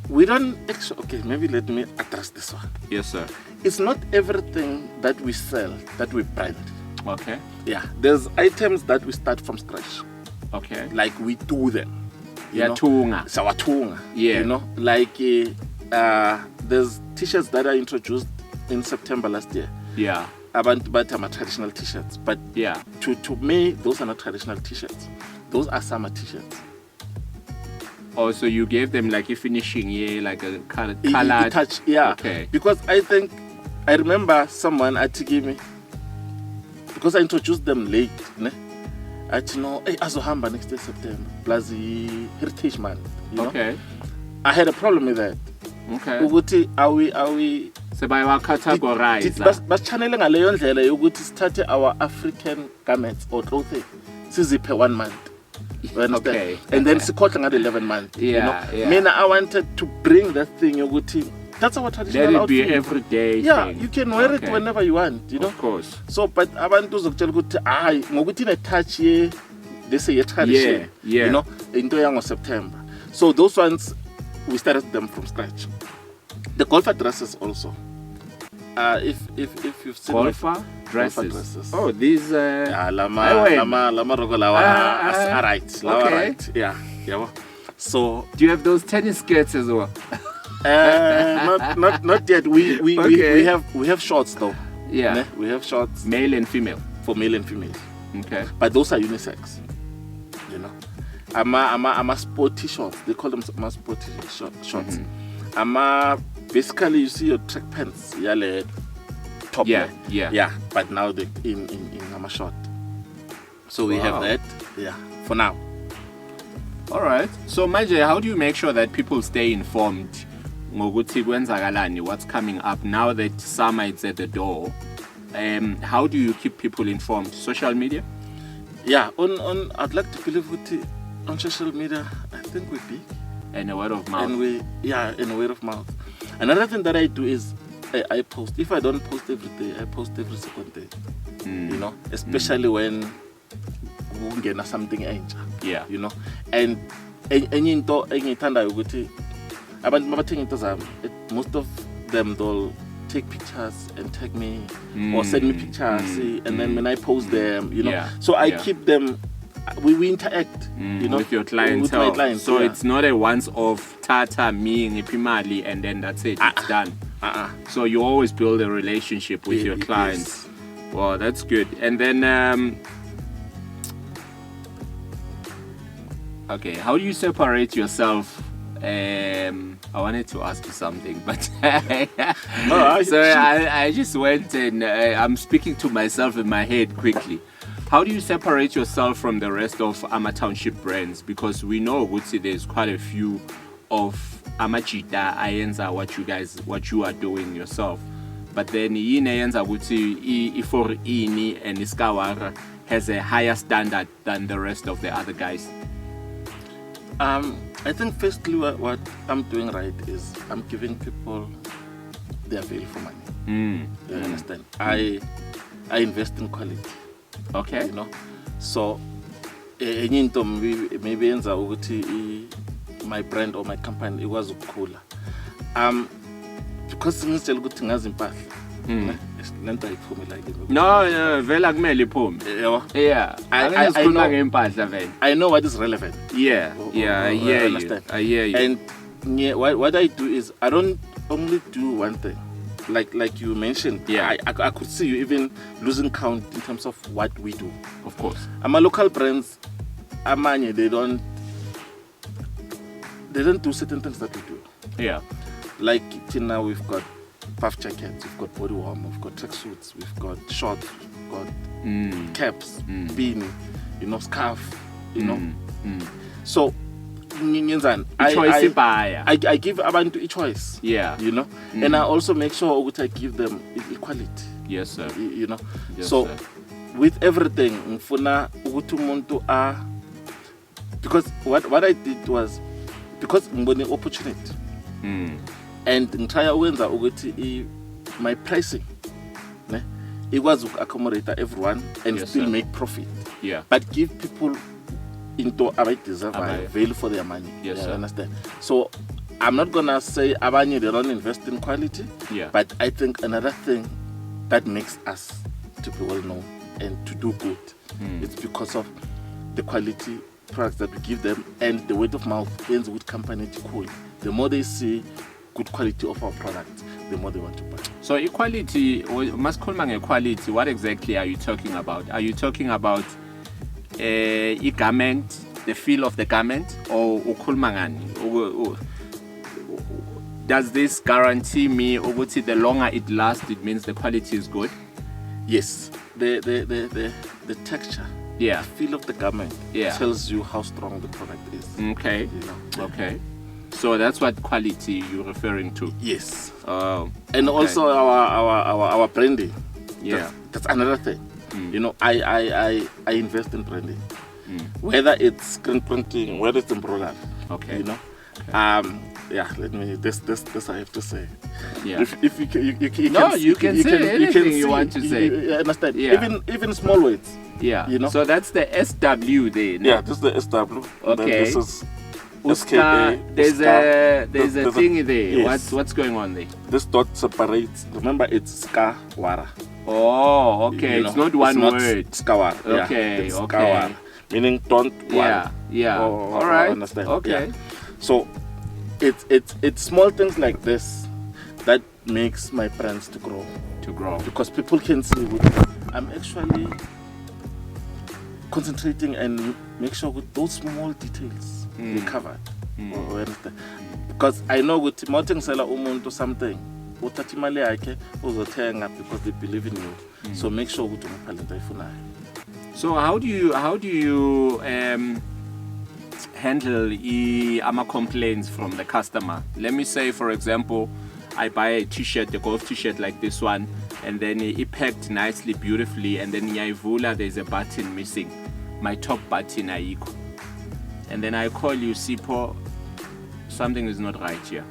We don't actually. Okay, maybe let me address this one. Yes, sir. It's not everything that we sell that we brand. Okay. Yeah, there's items that we start from scratch. Okay. Like we do them. Tunga. Sawatunga. Yeah. Like there's t-shirts that are introduced in September last year. Yeah. But traditional t-shirts. But yeah, to me, those are not traditional t-shirts. Those are summer t-shirts. Oh, so you gave them like a finishing, like a colored touch, yeah. Okay. Because I remember someone gave me, because I introduced them late, hey, Azohamba next year September, plus the Heritage Month. Okay. I had a problem with that. Okay. Are we so by our categorize but channeling a leon you start our African garments or clothing per 1 month. Okay. And then Sikotlang at 11 months. Yeah, yeah. I wanted to bring that thing That's our traditional Let it outfit. be everyday Yeah, thing. you can wear it Okay. whenever you want, you know. Of course. So, but abantu uzokutshela ukuthi hayi ngokuthi ne-touch ye they say tradition, Yeah. you know, into yango September. So those ones we started them from scratch. The golfer dresses also. If you've seen Golfer dresses. dresses. Oh, these. Yeah, lama I rogo lawa right. Lawa okay. right. Yeah. So Do you have those tennis skirts as well? not yet. We Okay. we have shorts though. Yeah. Ne? We have shorts Male and female. for male and female. Okay. But those are unisex. You know. I'm a sporty shorts. They call them sporty shorts. Basically you see your track pants, top. Yeah, there. yeah. Yeah. But now they in a short. So we have Wow. that. Yeah. For now. All right. So, Manje, how do you make sure that people stay informed? Ngokuthi kwenzakalani, what's coming up now that summer is at the door? How do you keep people informed? Social media? Yeah. On I'd like to believe with on social media, I think we're big. And a word of mouth. And in word of mouth. Another thing that I do is I post. If I don't post every day, I post every second day. You know, especially when we get something entsha. Yeah. You know, and enye into engiyithanda ukuthi abantu mabathenga into zami, most of them they'll take pictures and tag me or send me pictures, and then when I post them, you know, Yeah. so I Yeah. keep them. We interact, you know, with your clientele. With my clients, so yeah. it's not a once-off tata me ngipimali and then that's it. It's done. So you always build a relationship with your clients. Yes. Wow, that's good. And then, okay, how do you separate yourself? I wanted to ask you something, but so I just went and I'm speaking to myself in my head quickly. How do you separate yourself from the rest of Ama Township brands? Because we know, Woodsie, there's quite a few of Amachita, Ayenza, what you are doing yourself. But then Yine Ayenza, Woodsie, Ifor Ini and Iskawara has a higher standard than the rest of the other guys. I think firstly what I'm doing right is I'm giving people their value for money. You understand? I invest in quality. Okay. You know, so enye into maybe yenza ukuthi my brand or my company ikwazi ukukhula. Because ngizitshela ukuthi ngazi impahla. Lento ayiphumi like it. No, vela kumele iphume. Yeah. I know what is relevant. Yeah. I hear you. And what I do is I don't only do one thing. Like you mentioned, yeah, I could see you even losing count in terms of what we do. Of course. My local brands, amanye, they don't do certain things that we do. Yeah. Like till now we've got puff jackets, we've got body warm, we've got tracksuits, we've got shorts, we've got caps, beanie, you know, scarf, you know. So I give abantu a choice. Yeah. You know. And I also make sure I give them equality. Yes, sir. You know. Yes, so sir. with everything, ngifuna ukuthi umuntu because what I did was because ngibone opportunity. And ngitry ukwenza ukuthi my pricing ne ikwazi accommodate everyone and yes, still sir. make profit. Yeah. But give people into deserve value for their money. Yes, you sir. Understand? So I'm not gonna say abanye they don't invest in quality. Yeah. But I think another thing that makes us to be well known and to do good it's because of the quality products that we give them and the word of mouth ends with company to cool. The more they see good quality of our product, the more they want to buy. So equality, maskhuluma equality, what exactly are you talking about? Are you talking about a garment, the feel of the garment, or ukhuluma ngani? Does this guarantee me ukuthi the longer it lasts, it means the quality is good? Yes, the texture, yeah, the feel of the garment tells you how strong the product is. Okay, you know? Okay. So that's what quality you're referring to. Yes. Oh. And also our branding. Yeah. That's another thing. You know, I invest in branding. Whether it's screen printing, whether it's embroidery. Okay. You know. Okay. yeah, let me. This I have to say. Yeah. If you can, No, you can say anything you want to say. You understand? Yeah. Even small weights. Yeah. You know? So that's the SW there. No? Yeah, this is the SW. And then Okay. this is Uska, SKA. there's There's a thing there. yes. What's going on there? This dot separates. Remember, it's Skawara. Oh, okay. You It's know, not one not word. Skawara. Okay, Yeah, it's okay. Skawara, meaning don't worry. Yeah. All I right. understand. Okay. Yeah. So it's small things like this that makes my brands to grow. Because people can see I'm actually concentrating and make sure with those small details we covered. Or understand. Because I know with Timoteng Sela umuntu something uthatha imali yakhe uzothenga because they believe in you. So make sure ukuthi umaphalenta ifunayo. So how do you handle ama complaints from the customer? Let me say, for example, I buy a t-shirt, a golf t-shirt like this one, and then it packed nicely, beautifully, and then Yaivula, there's a button missing. My top button, ayiko. And then I call you, Sipho, something is not right here.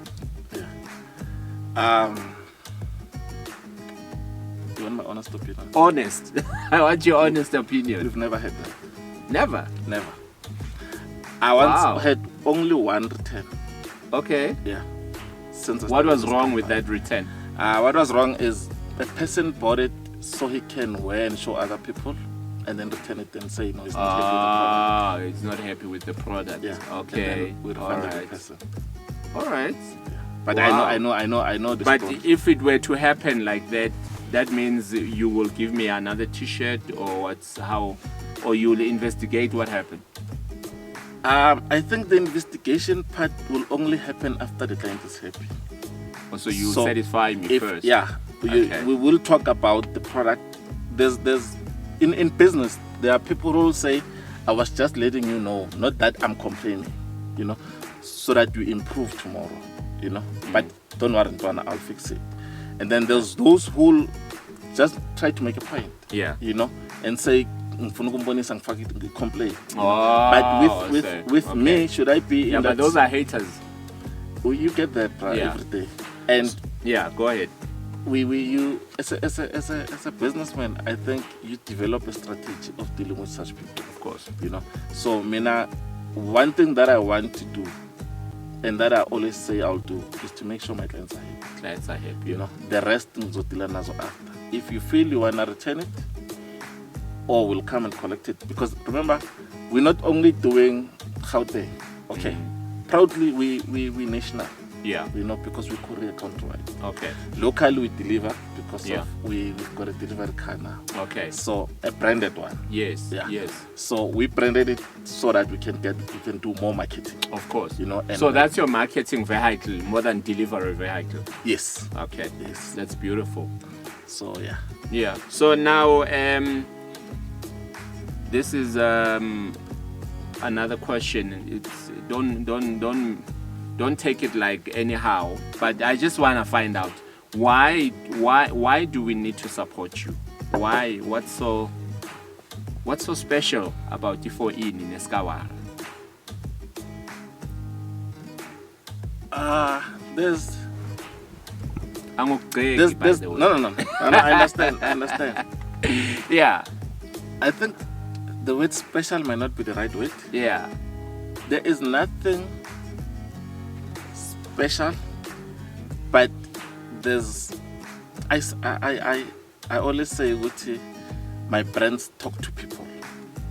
Yeah. You want my honest opinion? Honest. I want your honest opinion. You've never had that? Never? Never. I once had only one return. Okay. Yeah. What was wrong with that return? What was wrong is the person bought it so he can wear and show other people, and then return it and say no, he's not happy with the product. He's not happy with the product. Yeah. Okay. We refunded the person. All right. Yeah. But Wow. I know this. But story. if it were to happen like that, that means you will give me another T-shirt, or or you'll investigate what happened. I think the investigation part will only happen after the client is happy. So you satisfy me first. Yeah, Okay. we will talk about the product. There's in business there are people who will say, I was just letting you know, not that I'm complaining, you know, so that you improve tomorrow, you know. But don't worry, Ntwana, I'll fix it. And then there's those who just try to make a point, Yeah. you know, and say, complain. Oh, But with okay. me, should I be? Yeah, in but that those are haters. Well, you get that Yeah. every day, and Yeah, go ahead. you as a businessman, I think you develop a strategy of dealing with such people. Of course. You know. So, Mina, one thing that I want to do, and that I always say I'll do, is to make sure my clients are happy. Clients are happy. You know, the rest ngizodila nazo after. If you feel you wanna return it, or will come and collect it, because remember, we're not only doing Gauteng, okay. Proudly we national, Yeah. you know, because we courier countrywide. Okay. Locally we deliver because Yeah. of we've got a delivery car now. Okay. So a branded one. Yes. Yeah. Yes. So we branded it so that we can do more marketing. Of course. You know. And So that's your marketing vehicle more than delivery vehicle. yes. Okay. Yes. That's beautiful. So yeah. Yeah. So now this is another question. It's don't take it like anyhow, but I just want to find out why do we need to support you? Why? What's so special about T4E in Eskawara? There's By the way. no. I understand. Yeah. I think the word special might not be the right word. Yeah. There is nothing special, but there's I always say Guti, my brands talk to people.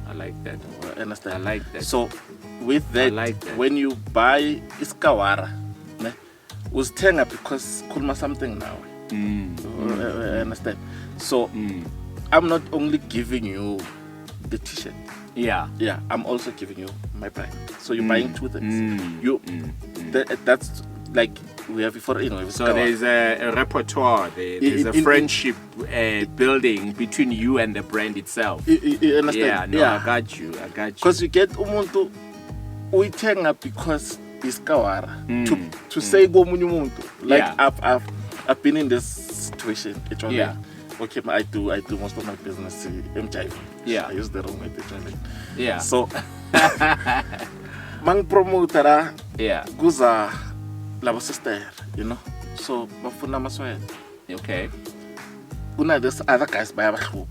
I like that. Understand? I like that. So with that, like that. when you buy Iskawara, uzithenga because kulma something now. Understand? So I'm not only giving you the t-shirt. Yeah. Yeah, I'm also giving you my brand. So you're buying two things. That's like we have before, you know. So there's a repertoire, there's a friendship building between you and the brand itself. You understand? Yeah, no, I got you. Because you get umuntu uyithenga because iskawara to say go munye umuntu. Like Yeah. I've been in this situation. Yeah. Okay, I do most of my business MJV. Yeah. I use the wrong word driving. Yeah. So mang promoter Yeah. guza labo sister, you know. So bafuna amasweta. Okay. Una this other guys bayabahlupha.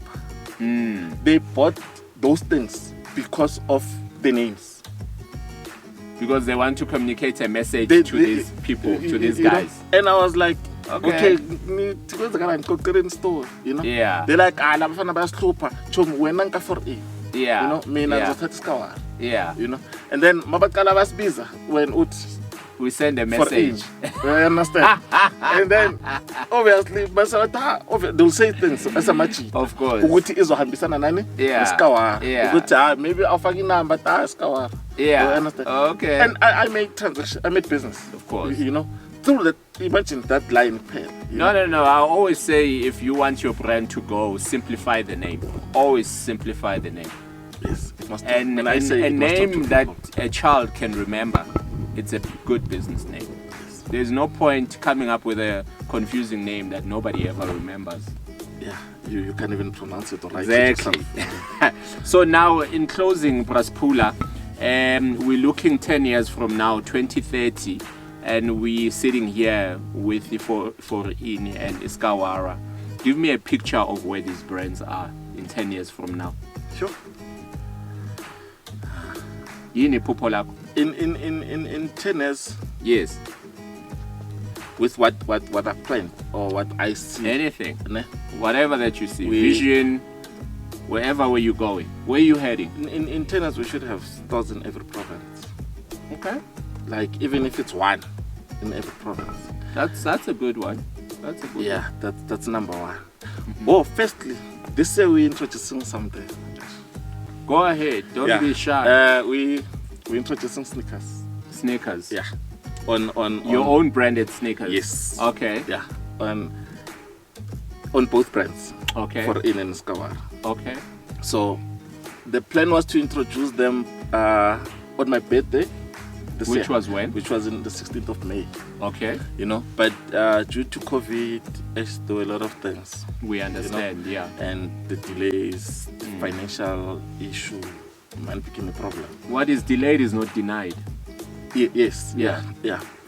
They bought those things because of the names. Because they want to communicate a message to these people, to these guys. Know? And I was like, okay, store, you know. Yeah. They're like, labafana bayahlupha, chom wena nka for it. Yeah. You know, mina ngizothatha isikawara. Yeah. You know. And then mabaqala basibiza when we send a message. You understand? And then obviously they'll say things as a match. Of course. Ukuthi izohambisana nani? Yeah. Isikawara. Yeah. Ukuthi maybe awufaka inamba isikawara. Yeah. You understand? Okay. And I make transaction. I make business. Of course. You know. Through that, imagine that line pair. No. I always say if you want your brand to go, simplify the name. Always simplify the name. Yes. It must and I say a name that people. a child can remember. It's a good business name. Yes. There's no point coming up with a confusing name that nobody ever remembers. Yeah, you can't even pronounce it or write exactly. it. So now, in closing, Braspula, we're looking 10 years from now, 2030, and we're sitting here with the Forini and Iskawara. Give me a picture of where these brands are in 10 years from now. Sure. Yini phupho lakho? In 10 years, yes, with what I planned or what I see, anything, ne? Whatever that you see, vision, wherever where you going, where you heading. In 10 years we should have stores in every province. Okay, like even if it's one in every province. That's a good one. That's a good one. That's number one. Oh, firstly, this year we're introducing something. Go ahead, don't be shy. We're introducing sneakers. Sneakers. Yeah. On your own branded sneakers. Yes. Okay. Yeah. On both brands. Okay. For In and Skawara. Okay. So the plan was to introduce them on my birthday. Which was when? Which was in the 16th of May. Okay. You know, but due to COVID, there were a lot of things. We understand, you know? yeah. And the delays, the financial issue, man, became a problem. What is delayed is not denied. Yes. Yeah.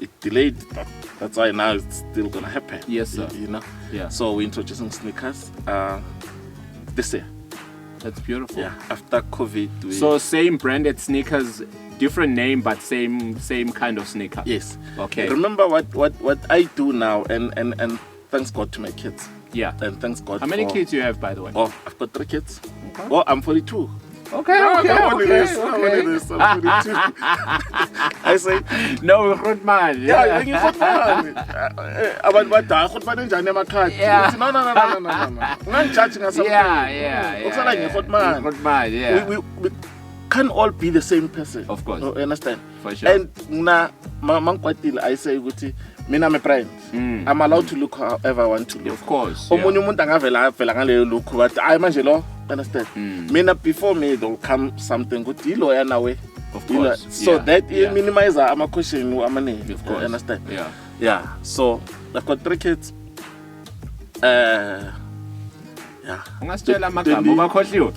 It delayed, but that's why now it's still gonna happen. Yes, sir. You know. Yeah. So we're introducing sneakers this year. That's beautiful. Yeah. After COVID. So same branded sneakers, different name, but same kind of sneaker. Yes. Okay. Remember what I do now, and thanks God to my kids. Yeah. And thanks God. How many kids do you have, by the way? Oh, I've got 3 kids. Okay. Oh, I'm 42. Okay. I'm 42. I say, no, good man. Yeah, you're good man. About good man njani emakhaya. Yeah. No. Ngangijudging us something. Yeah. Good man. Good man, yeah. We can't all be the same person. Of course. You understand? For sure. And I say mina I'm a brand. I'm allowed to look however I want to look. Of course. Omunye umuntu angavela ngale look but I manje lo understand. Mina before me there'll come something good ilo yana way. Of course. So that minimize ama question amaningi. Of course. Understand? Yeah. So I've got 3 kids. Yeah. Ungasitshela amagama ubakhohliwe.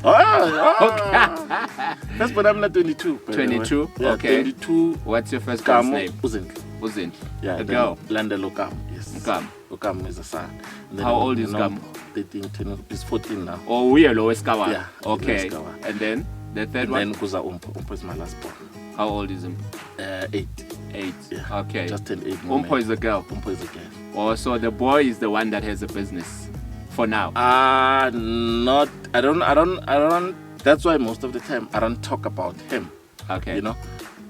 First but I'm not 22. 22? Yeah, okay. 22. What's your first girl's name? Uzindli. Yeah, a girl. Landelo Gam. Yes. Gam is a son. How old is Gam? 13, he's 14 now. Oh, we are lowest Kawa. Yeah. Okay. And then the third one? Then Kuza Umpo is my last born. How old is him? 8. 8. Yeah. Okay. Just turned 8. Umpo is the girl. Umpo is the girl. Oh, so the boy is the one that has a business for now. Not. I don't. That's why most of the time I don't talk about him. Okay. You know,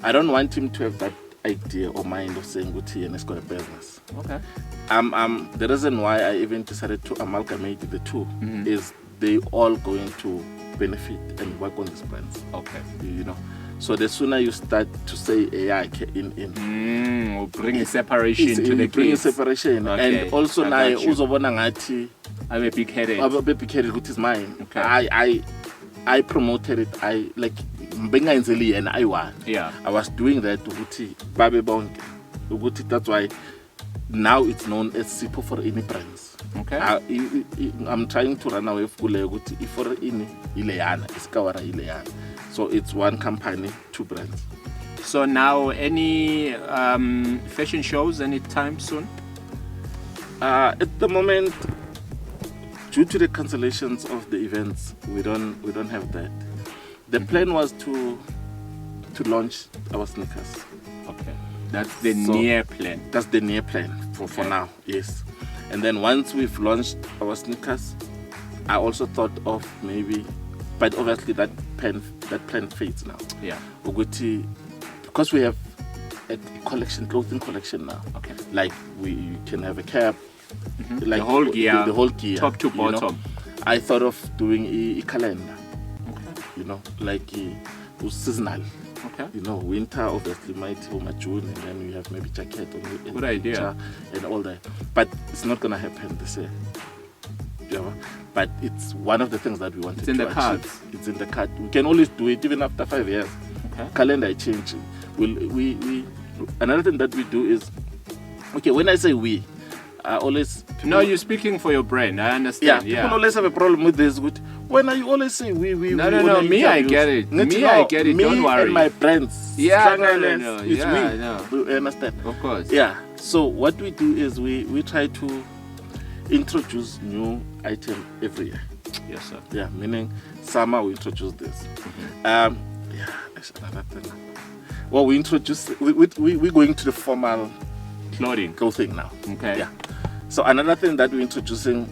I don't want him to have that idea or mind of saying Guti and it's got a business. Okay. The reason why I even decided to amalgamate the two is they all going to benefit and work on these brands. Okay. You know. So the sooner you start to say AI we'll bring a separation to the bring kids. A separation. Okay. And also now uzobona ngathi I'm a big headed. Which is mine. Okay. I promoted it. I like Mbenga and I won. Yeah. I was doing that to Guti Babe Bonke. Guti, that's why now it's known as Sipho for any brands. Okay. I'm trying to run away from Guti for any Ileana, Iskawara Ileana. So it's one company, 2 brands. So now, any fashion shows anytime soon? At the moment, due to the cancellations of the events, we don't have that. The plan was to launch our sneakers. Okay, that's the near plan. That's the near plan for now. Yes, and then once we've launched our sneakers, I also thought of maybe, but obviously that plan fades now. Yeah. Uguti, because we have a clothing collection now. Okay. Like we can have a cap, like the whole gear, the whole gear, top to bottom. I thought of doing a calendar. Okay. Like seasonal. Okay. Winter obviously might be June, and then we have maybe jacket and good idea and all that. But it's not gonna happen this year. But it's one of the things that we wanted to achieve. It's in the cards. It's in the card. We can always do it even after 5 years. Okay. Calendar change. We another thing that we do is, okay, when I say we, I always... No, you're speaking for your brand. I understand. Yeah, people always have a problem with this. When you always say we, No, me, I get it. I get it. Don't worry. And my brands. Yeah, no. It's yeah, we. No. You understand? Of course. Yeah. So what we do is we try to introduce new item every year. Yes, sir. Yeah, meaning summer we introduce this. That's another thing. Well, we're going to the formal clothing now. Okay. Yeah. So another thing that we're introducing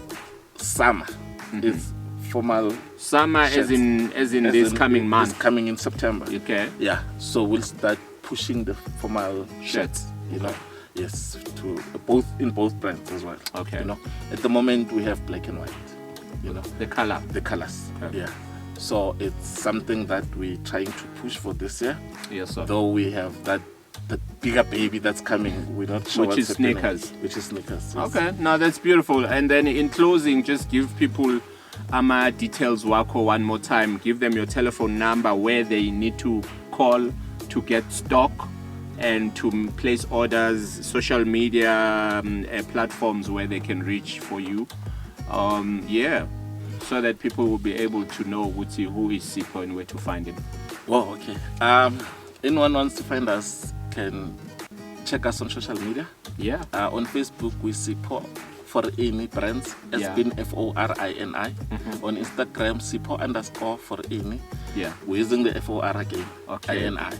summer is formal. Summer shirts. as in this coming month. It's coming in September. Okay. Yeah. So we'll start pushing the formal shirts. Yes, in both brands as well. Okay. At the moment we have black and white. The colors. Okay. Yeah. So it's something that we're trying to push for this year. Yes, sir. Though we have that bigger baby that's coming, we're not sure which is sneakers. Yes. Okay. No, that's beautiful. And then in closing, just give people details wako one more time. Give them your telephone number where they need to call to get stock and to place orders, social media platforms where they can reach for you. So that people will be able to know who is Sipho and where to find him. Oh, okay. Anyone wants to find us can check us on social media. Yeah. On Facebook, we Sipho for any brands, SPIN-FORINI. On Instagram, Sipho for any. Yeah. We're using the FOR again. Okay. INI.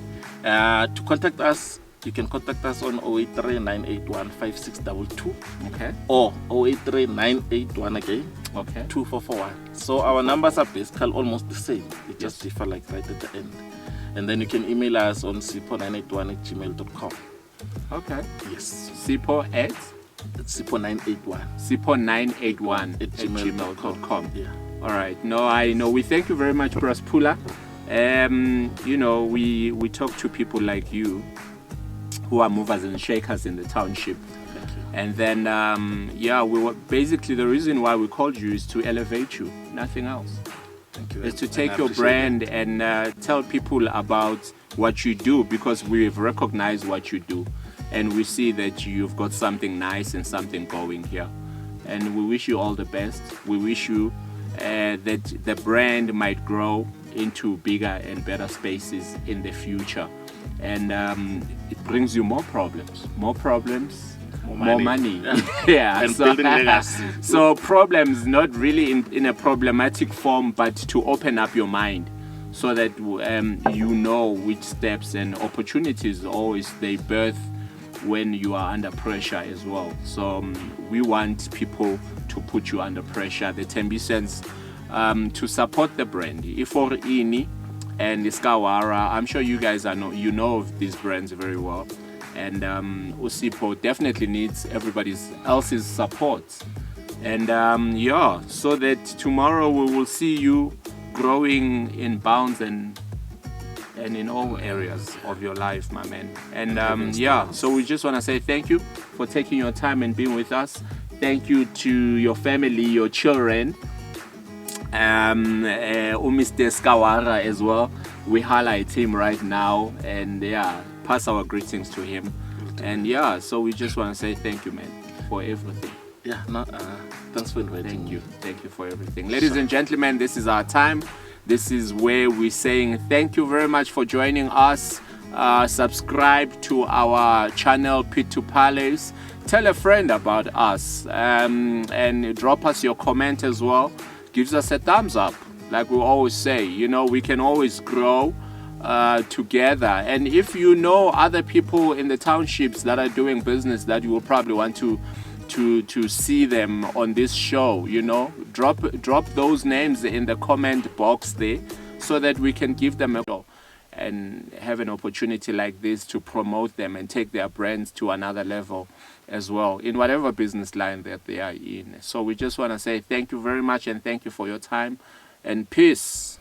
To contact us, you can contact us on 083-981-5622. Okay. Or 083-981 again. Okay. 2441. So our numbers are basically almost the same. It just differ like right at the end. And then you can email us on sipho981@gmail.com. Okay. Yes. Sipho at? It's Sipho981. Sipho981@gmail.com. Yeah. All right. No, I know. We thank you very much, Praspula. We talk to people like you who are movers and shakers in the township. Thank you. And then, we were basically the reason why we called you is to elevate you, nothing else. Thank you. It's to take your brand and tell people about what you do, because we've recognized what you do and we see that you've got something nice and something going here. And we wish you all the best. We wish you that the brand might grow into bigger and better spaces in the future. And it brings you more problems, more money. Yeah. And building legacy. So problems not really in a problematic form, but to open up your mind so that you know which steps and opportunities always they birth when you are under pressure as well. So we want people to put you under pressure. The Tembisans to support the brand. Ifo Ini and Skawara, I'm sure you guys know of these brands very well. And Sipho definitely needs everybody else's support. And so that tomorrow we will see you growing in bounds and in all areas of your life, my man. And so we just want to say thank you for taking your time and being with us. Thank you to your family, your children, Mr. Skawara as well. We highlight him right now and pass our greetings to him. And so we just want to say thank you, man, for everything. Thanks for inviting me. Thank you for everything. Ladies and gentlemen, this is our time. This is where we're saying thank you very much for joining us Subscribe to our channel Pit to Palace. Tell a friend about us, and drop us your comment as well. Gives us a thumbs up. Like we always say, you know, we can always grow together. And if you know other people in the townships that are doing business that you will probably want to see them on this show, you know, drop those names in the comment box there, so that we can give them a show and have an opportunity like this to promote them and take their brands to another level as well in whatever business line that they are in. So we just want to say thank you very much, and thank you for your time, and peace.